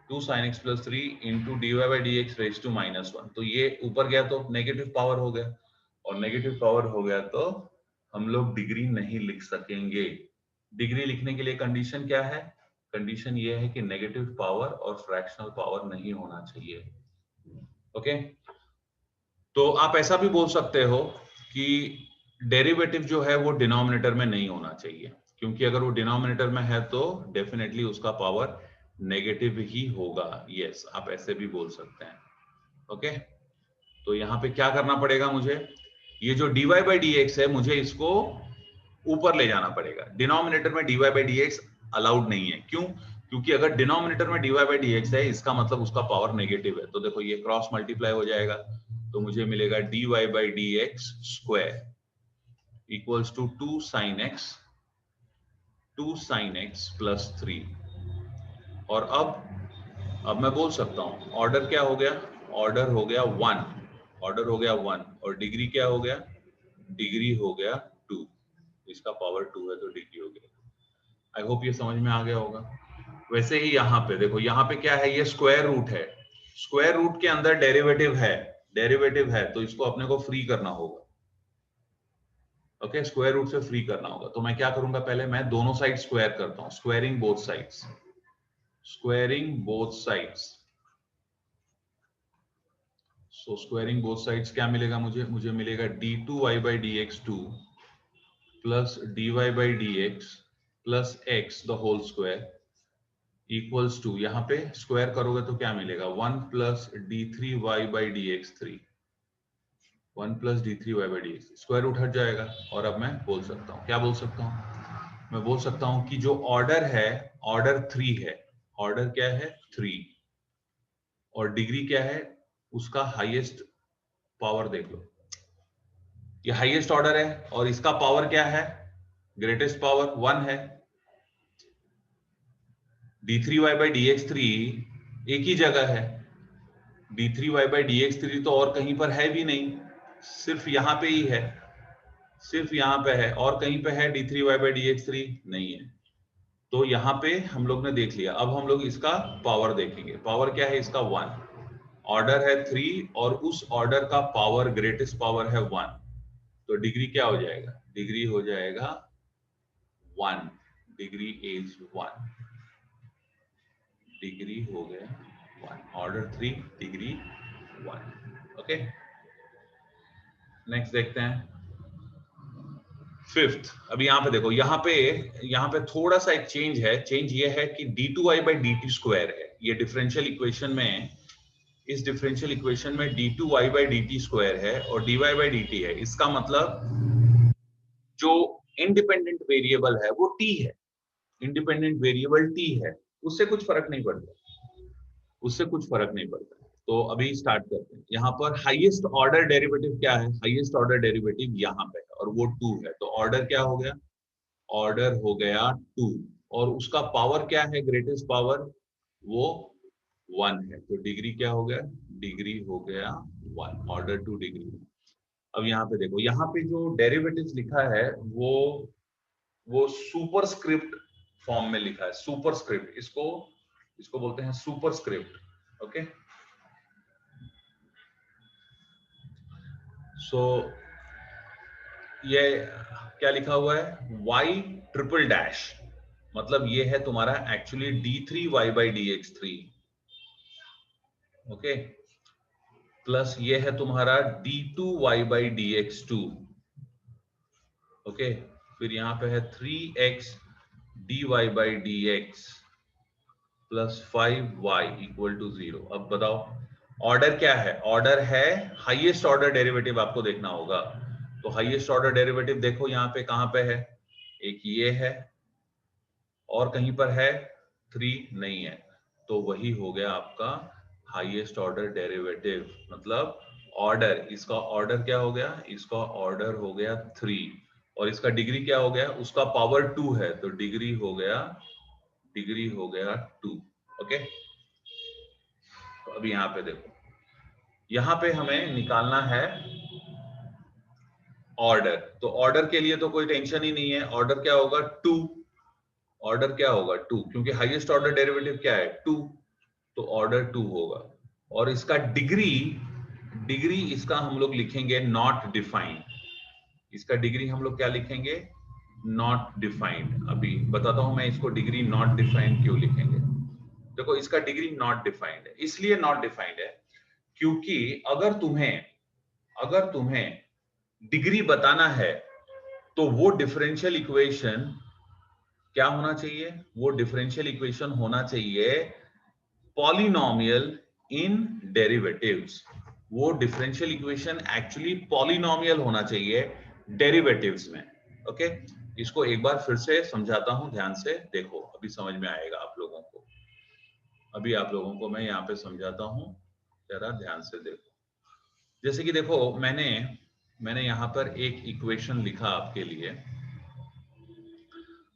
2 sin x plus 3 into dy by d x raise to minus 1। तो ये ऊपर गया तो negative power हो गया, और negative power हो गया तो हम लोग डिग्री नहीं लिख सकेंगे। डिग्री लिखने के लिए कंडीशन क्या है? कंडीशन ये है कि नेगेटिव पावर और फ्रैक्शनल पावर नहीं होना चाहिए। ओके, तो आप ऐसा भी बोल सकते हो कि डेरिवेटिव जो है वो डिनोमिनेटर में नहीं होना चाहिए, क्योंकि अगर वो डिनोमिनेटर में है तो डेफिनेटली उसका पावर नेगेटिव ही होगा। यस, आप ऐसे भी बोल सकते हैं। ओके, तो यहाँ पे क्या करना पड़ेगा मुझे? ये जो dy बाई डी एक्स है, मुझे इसको ऊपर ले जाना पड़ेगा। डिनोमिनेटर में dy by d x allowed नहीं है। क्यों? क्योंकि अगर डिनोमिनेटर में dy बाई डी एक्स है, इसका मतलब उसका पावर नेगेटिव है। तो देखो ये क्रॉस मल्टीप्लाई हो जाएगा, तो मुझे मिलेगा dy by d x square equals to 2 sin x plus 3। और अब मैं बोल सकता हूं ऑर्डर क्या हो गया? ऑर्डर हो गया 1, ऑर्डर हो गया 1, और डिग्री क्या हो गया? डिग्री हो गया 2। इसका पावर 2 है तो डिग्री हो गया। आई होप ये समझ में आ गया होगा। वैसे ही यहाँ पे देखो, यहाँ पे क्या है? ये स्क्वायर रूट है, स्क्वायर रूट के अंदर डेरिवेटिव है, डेरिवेटिव है, तो इसको अपने को फ्री करना होगा। ओके, स्क्वायर रूट से फ्री करना होगा। तो मैं क्या करूंगा? पहले मैं दोनों साइड स्क्वायर करता हूं, squaring both sides, squaring both sides. So squaring both sides क्या मिलेगा मुझे? मुझे मिलेगा d2y by d x 2 plus dy by d x plus x the whole square equals to, यहाँ पे स्क्वायर करोगे तो क्या मिलेगा? 1 plus d3y by d x 3, 1 plus d3y by d x, square root हट जाएगा। और अब मैं बोल सकता हूँ, क्या बोल सकता हूँ? मैं बोल सकता हूँ कि जो ऑर्डर है, ऑर्डर 3 है, ऑर्डर क्या है? 3, और डिग्री क्या है? उसका हाईएस्ट पावर देख लो, ये हाईएस्ट ऑर्डर है, और इसका पावर क्या है? ग्रेटेस्ट पावर 1 है। d3y बाई डी एक्स 3 एक ही जगह है, d3y बाई डी एक्स 3 तो और कहीं पर है भी नहीं, सिर्फ यहाँ पे ही है, सिर्फ यहाँ पे है, और कहीं पे है d3y बाई डी एक्स 3 नहीं है। तो यहाँ पे हम लोग ने देख लिया। अब हम लोग इसका पावर देखेंगे। पावर क्या है इसका? 1, ऑर्डर है 3, और उस ऑर्डर का पावर, ग्रेटेस्ट पावर है 1, तो डिग्री क्या हो जाएगा? डिग्री हो जाएगा 1, डिग्री इज 1, डिग्री हो गया 1, ऑर्डर 3, डिग्री 1। ओके, नेक्स्ट देखते हैं फिफ्थ। अभी यहाँ पे देखो, यहाँ पे थोड़ा सा एक चेंज है। चेंज ये है कि d2i बाई dt स्क्वायर है। ये डिफरेंशियल इक्वेशन में, इस डिफरेंशियल इक्वेशन में d2y बाई dt स्क्वायर है और dy बाई dt है। इसका मतलब जो इंडिपेंडेंट वेरिएबल है वो t है, इंडिपेंडेंट वेरिएबल t है, उससे कुछ फर्क नहीं पड़ता, उससे कुछ फर्क नहीं पड़ता। तो अभी स्टार्ट करते हैं। यहाँ पर हाईएस्ट ऑर्डर डेरिवेटिव क्या है? हाईएस्ट ऑर्डर डेरिवेटिव यहाँ पे है और वो 2 है। तो ऑर्डर क्या हो गया? ऑर्डर हो गया 2। और उसका पावर क्या है? ग्रेटेस्ट पावर वो 1 है। तो डिग्री क्या हो गया? डिग्री हो गया 1, ऑर्डर 2 डिग्री। अब यहाँ पे देखो, यहाँ पे जो डेरिवेटिव लिखा है वो सुपरस्क्रिप्ट फॉर्म में लिखा है। सुपरस्क्रिप्ट, इसको बोलते हैं सुपरस्क्रिप्ट। ओके, सो ये क्या लिखा हुआ है? y ट्रिपल डैश, मतलब ये है तुम्हारा actually d3y by dx3। Okay, plus ये है तुम्हारा d2y बाई dx2। ओके, फिर यहाँ पे है 3x dy by dx plus 5y equal to 0। अब बताओ ऑर्डर क्या है? ऑर्डर है हाईएस्ट ऑर्डर डेरिवेटिव, आपको देखना होगा। तो हाईएस्ट ऑर्डर डेरिवेटिव देखो यहाँ पे कहां पे है? एक ये है और कहीं पर है 3 नहीं है। तो वही हो गया आपका हाईएस्ट ऑर्डर डेरिवेटिव। मतलब ऑर्डर, इसका ऑर्डर क्या हो गया? इसका ऑर्डर हो गया 3 और इसका डिग्री क्या हो गया? उसका पावर 2 है, तो डिग्री हो गया 2। ओके, तो अभी यहाँ पे देखो, यहाँ पे हमें निकालना है ऑर्डर। तो ऑर्डर के लिए तो कोई टेंशन ही नहीं है। ऑर्डर क्या होगा? 2। ऑर्डर क्या होगा? 2, क्योंकि हाईएस्ट ऑर्डर डेरिवेटिव क्या है? 2। तो ऑर्डर 2 होगा। और इसका डिग्री, इसका हम लोग लिखेंगे नॉट डिफाइंड। इसका डिग्री हम लोग क्या लिखेंगे? Not defined. अभी बताता हूं मैं इसको डिग्री नॉट डिफाइंड क्यों लिखेंगे। देखो, इसका डिग्री नॉट डिफाइंड है, इसलिए नॉट डिफाइंड है क्योंकि अगर तुम्हें डिग्री बताना है तो वो डिफरेंशियल इक्वेशन क्या होना चाहिए? वो डिफरेंशियल इक्वेशन होना चाहिए पॉलिनोमियल इन डेरिवेटिव्स। वो डिफरेंशियल इक्वेशन एक्चुअली पॉलिनोमियल होना चाहिए डेरिवेटिव्स में। ओके, इसको एक बार फिर से समझाता हूं, ध्यान से देखो, अभी समझ में आएगा आप लोगों को। अभी आप लोगों को मैं यहाँ पे समझाता हूं, जरा ध्यान से देखो। जैसे कि देखो, मैंने यहाँ पर एक इक्वेशन लिखा आपके लिए।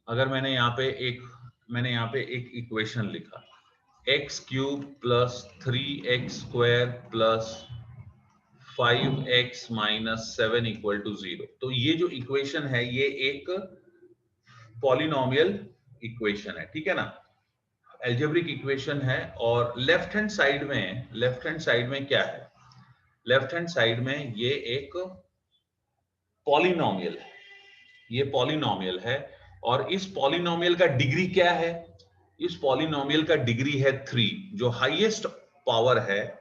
अगर मैंने यहाँ पे एक इक्वेशन लिखा, x cube plus 3x square plus 5x minus 7 equal to 0। तो ये जो इक्वेशन है ये एक पॉलिनोमियल इक्वेशन है, ठीक है ना? एल्जेब्रिक इक्वेशन है। और लेफ्ट हैंड साइड में क्या है? लेफ्ट हैंड साइड में ये एक पॉलिनोमियल है, ये पॉलिनोमियल है। और इस पॉलिनोमियल का डिग्री क्या है? इस पॉलिनोमियल का डिग्री है 3। जो हाईएस्ट पावर है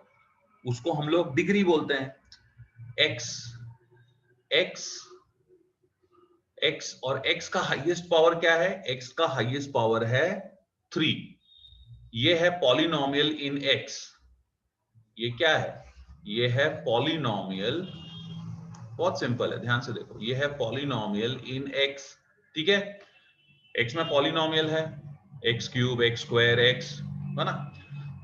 उसको हम लोग डिग्री बोलते हैं। x और x का हाईएस्ट पावर क्या है? x का हाईएस्ट पावर है 3। ये है पॉलिनोमियल इन x। ये क्या है? ये है पॉलिनोमियल, बहुत सिंपल है, ध्यान से देखो। ये है पॉलिनोमियल इन x, ठीक है? x में पॉलिनोमियल है, x cube, x square, x, है ना?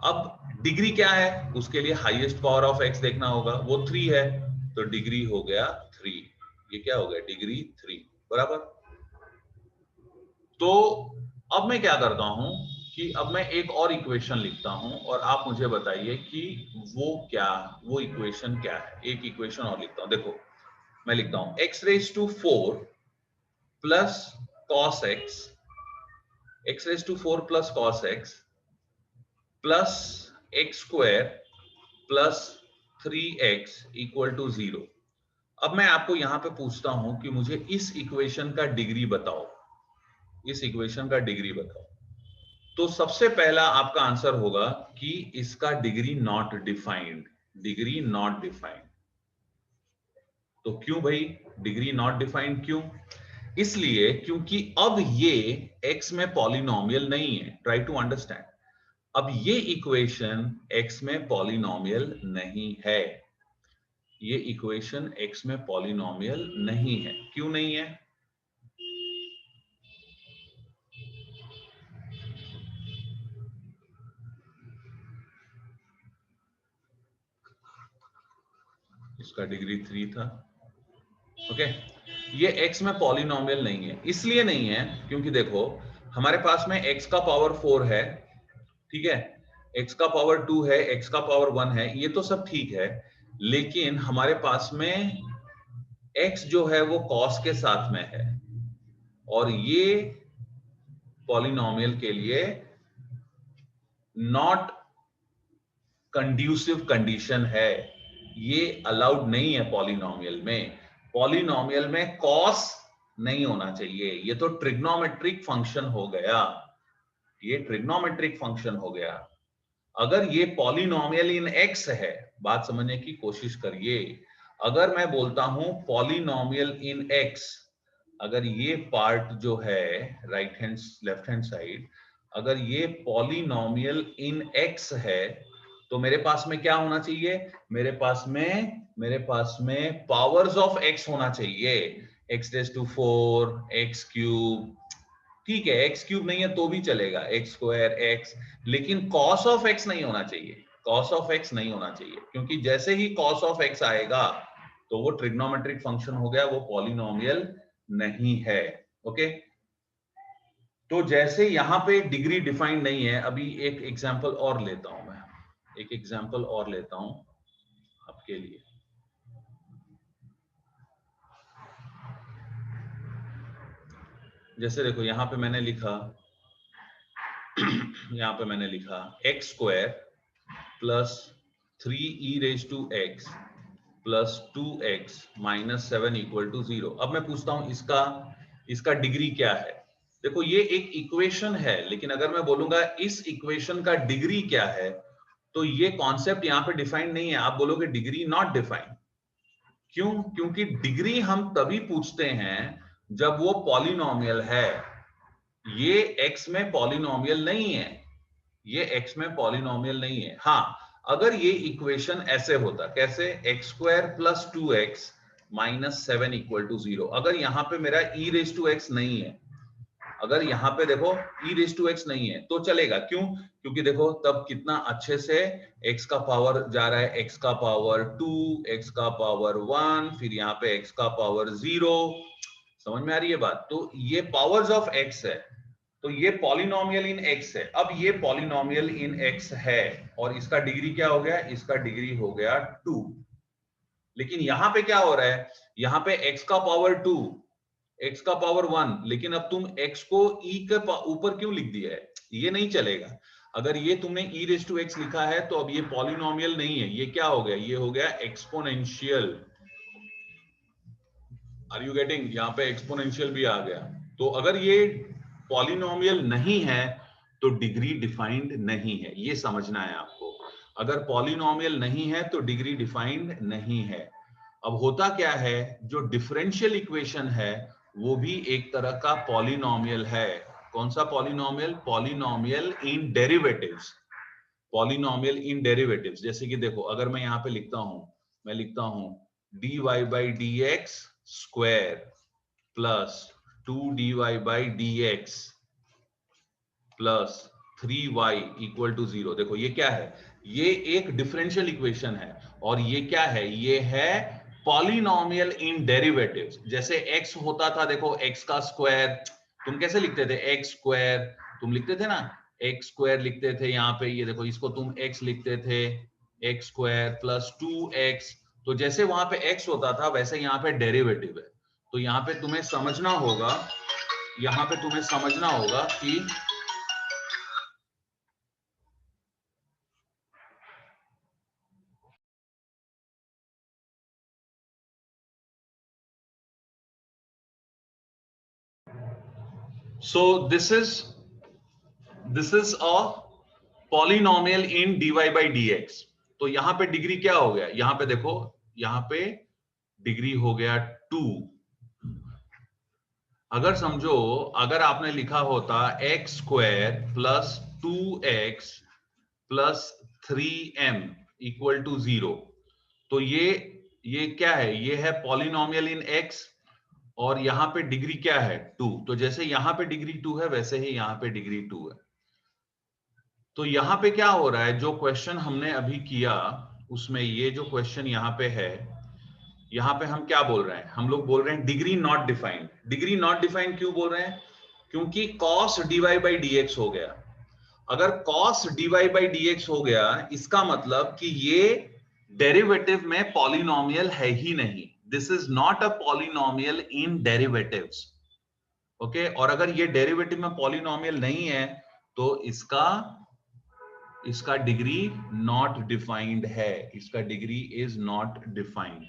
अब डिग्री क्या है? उसके लिए हाईएस्ट पावर ऑफ x देखना होगा, वो 3 है, तो डिग्री हो गया 3। ये क्या हो गया? डिग्री 3, बराबर। तो अब मैं क्या करता हूं कि अब मैं एक और इक्वेशन लिखता हूं और आप मुझे बताइए कि वो इक्वेशन क्या है। एक इक्वेशन और लिखता हूं, देखो मैं लिखता हूं x raise to 4 plus cos x raise to 4 plus cos x plus x square plus 3x equal to 0। अब मैं आपको यहां पे पूछता हूं कि मुझे इस इक्वेशन का डिग्री बताओ। इस इक्वेशन का डिग्री बताओ। तो सबसे पहला आपका आंसर होगा कि इसका degree not defined, degree not defined. तो क्यों भाई डिग्री नॉट डिफाइंड, क्यों? इसलिए क्योंकि अब ये x में पॉलिनोमियल नहीं है। ट्राई टू अंडरस्टैंड, अब ये इक्वेशन x में पॉलिनोमियल नहीं है, ये इक्वेशन x में पॉलिनोमियल नहीं है। क्यों नहीं है? इसका डिग्री 3 था। ओके, ये x में पॉलिनोमियल नहीं है। इसलिए नहीं है क्योंकि देखो हमारे पास में x का पावर 4 है, ठीक है, x का पावर 2 है, x का पावर 1 है, ये तो सब ठीक है, लेकिन हमारे पास में x जो है वो cos के साथ में है, और ये पॉलिनोमियल के लिए नॉट कंड्यूसिव कंडीशन है, ये अलाउड नहीं है पॉलिनोमियल में। पॉलिनोमियल में कॉस नहीं होना चाहिए, ये तो ट्रिग्नोमेट्रिक फंक्शन हो गया, ये ट्रिग्नोमेट्रिक फंक्शन हो गया। अगर ये पॉलिनोमियल इन एक्स है, बात समझने की कोशिश करिए, अगर मैं बोलता हूं पॉलिनोमियल इन एक्स, अगर ये पार्ट जो है right hand left hand side, अगर ये पॉलिनोमियल इन एक्स है, तो मेरे पास में क्या होना चाहिए? मेरे पास में पावर्स ऑफ एक्स होना चाहिए, x raise to 4, x cube, ठीक है, एक्स क्यूब नहीं है तो भी चलेगा, एक्स स्क्वायर एक्स, लेकिन कॉस ऑफ एक्स नहीं होना चाहिए, कॉस ऑफ एक्स नहीं होना चाहिए, क्योंकि जैसे ही कॉस ऑफ एक्स आएगा तो वो ट्रिग्नोमेट्रिक फंक्शन हो गया, वो पॉलिनोमियल नहीं है। ओके, तो जैसे यहां पे डिग्री डिफाइंड नहीं है, अभी एक एग्जांपल और लेता हूं मैं, एक एग्जांपल और लेता हूं आपके लिए। जैसे देखो यहां पे मैंने लिखा यहां पे मैंने लिखा x square plus 3e⁻x plus 2x minus 7 equal to 0। अब मैं पूछता हूं इसका इसका डिग्री क्या है? देखो ये एक इक्वेशन है, लेकिन अगर मैं बोलूंगा इस इक्वेशन का डिग्री क्या है, तो ये कॉन्सेप्ट यहां पे डिफाइंड नहीं है, आप बोलोगे डिग्री नॉट डिफाइंड। क्यों? क्योंकि डिग्री हम तभी पूछते हैं जब वो पॉलिनोमियल है, ये x में पॉलिनोमियल नहीं है, ये x में पॉलिनोमियल नहीं है। हाँ, अगर ये इक्वेशन ऐसे होता, कैसे? X square plus 2x minus 7 equal to 0, अगर यहां पे मेरा e⁻x नहीं है, अगर यहां पे देखो e⁻x नहीं है तो चलेगा। क्यों? क्योंकि देखो तब कितना अच्छे से x का पावर जा रहा है, x का पावर 2, x का पावर 1, फिर यहाँ पे x का पावर 0। समझ में आ रही है बात? तो ये पावर्स ऑफ x है, तो ये पॉलिनोमियल इन x है। अब ये पॉलिनोमियल इन x है और इसका डिग्री क्या हो गया? इसका डिग्री हो गया 2। लेकिन यहां पे क्या हो रहा है? यहां पे x का पावर 2, x का पावर 1, लेकिन अब तुम x को e के ऊपर क्यों लिख दिया है? ये नहीं चलेगा। अगर ये तुमने e⁻x लिखा है तो अब ये पॉलिनोमियल नहीं है, ये क्या हो गया? ये हो गया एक्सपोनेंशियल। Are you getting? यहां पे एक्सपोनेंशियल भी आ गया। तो अगर ये पॉलिनोमियल नहीं है तो डिग्री डिफाइंड नहीं है, ये समझना है आपको। अगर पॉलिनोमियल नहीं है तो डिग्री डिफाइंड नहीं है। अब होता क्या है, जो डिफरेंशियल इक्वेशन है वो भी एक तरह का पॉलिनोमियल है। कौन सा पॉलिनोमियल? पॉलिनोमियल इन डेरिवेटिव्स, पॉलिनोमियल इन डेरिवेटिव्स। जैसे कि देखो अगर मैं यहां पे लिखता हूं, मैं लिखता हूं dy/dx square plus 2dy/dx plus 3y equal to 0। देखो ये क्या है? ये एक डिफरेंशियल इक्वेशन है, और ये क्या है? ये है पॉलिनोमियल इन डेरिवेटिव्स। जैसे x होता था, देखो x का स्क्वायर तुम कैसे लिखते थे? x स्क्वायर तुम लिखते थे ना, x स्क्वायर लिखते थे। यहाँ पे ये देखो, इसको तुम x लिखते थे, x स्क्वायर प्लस 2x। तो जैसे वहां पे x होता था वैसे यहाँ पे डेरिवेटिव है। तो यहाँ पे तुम्हें समझना होगा, यहाँ पे तुम्हें समझना होगा कि so this is this is a polynomial in dy by dx। तो यहां पे डिग्री क्या हो गया, यहां पे देखो, यहां पे डिग्री हो गया 2। अगर समझो, अगर आपने लिखा होता x square plus 2x plus 3m equal to 0, तो ये क्या है, ये है पॉलिनोमियल इन x, और यहां पे डिग्री क्या है 2। तो जैसे यहां पे डिग्री 2 है वैसे ही यहां पे डिग्री 2 है। तो यहां पे क्या हो रहा है, जो क्वेश्चन हमने अभी किया उसमें ये जो क्वेश्चन यहां पे है, यहां पे हम क्या बोल रहे हैं, हम लोग बोल रहे हैं degree not defined. Degree not defined क्यों बोल रहे हैं, क्योंकि cos dy by dx हो गया। अगर cos dy by dx हो गया, इसका मतलब कि ये डेरिवेटिव में पॉलिनोमियल है ही नहीं। This is not a polynomial in derivatives. Okay, और अगर ये डेरिवेटिव में पॉलिनोमियल नहीं है तो इसका डिग्री नॉट डिफाइंड है, इसका डिग्री इज नॉट डिफाइंड।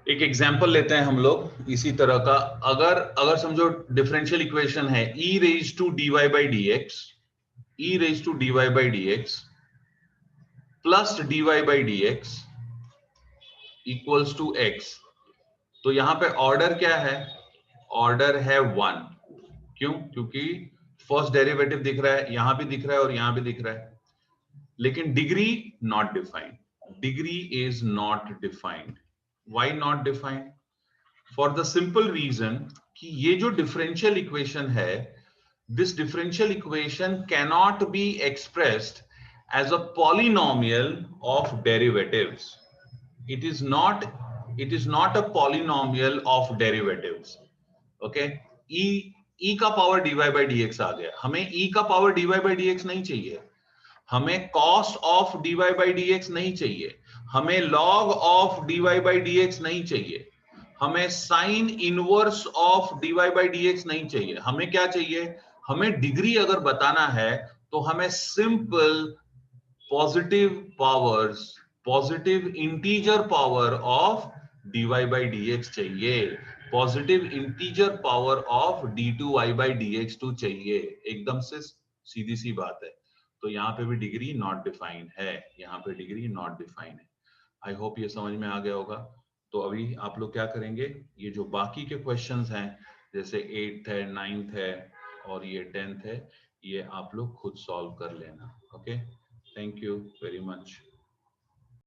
एक एग्जांपल लेते हैं हम लोग इसी तरह का। अगर अगर समझो डिफरेंशियल इक्वेशन है e raise to dy by dx, e raise to dy by dx plus dy by dx equals to x। तो यहां पे ऑर्डर क्या है, ऑर्डर है 1। क्यों, क्योंकि फर्स्ट डेरिवेटिव दिख रहा है, यहां भी दिख रहा है और यहां भी दिख रहा है। लेकिन degree not defined, degree is not defined. Why not defined? For the simple reason कि ये जो डिफरेंशियल इक्वेशन है, this differential equation cannot be expressed as a polynomial of derivatives. it is not a polynomial of derivatives. Okay, e का power dy by dx आ गया, हमें e का power dy by dx नहीं चाहिए, हमें cos of dy by dx नहीं चाहिए, हमें log of dy by dx नहीं चाहिए, हमें sin inverse of dy by dx नहीं चाहिए। हमें क्या चाहिए, हमें डिग्री अगर बताना है तो हमें simple positive powers, positive integer power of dy by dx चाहिए, positive integer power of d2y by dx2 चाहिए। एकदम से सीधी सी बात है। तो यहाँ पे भी डिग्री नॉट डिफाइंड है, यहाँ पे डिग्री नॉट डिफाइंड है। आई होप ये समझ में आ गया होगा। तो अभी आप लोग क्या करेंगे, ये जो बाकी के क्वेश्चंस हैं, जैसे 8th है, 9th है और ये 10th है, ये आप लोग खुद सॉल्व कर लेना। Okay, thank you very much.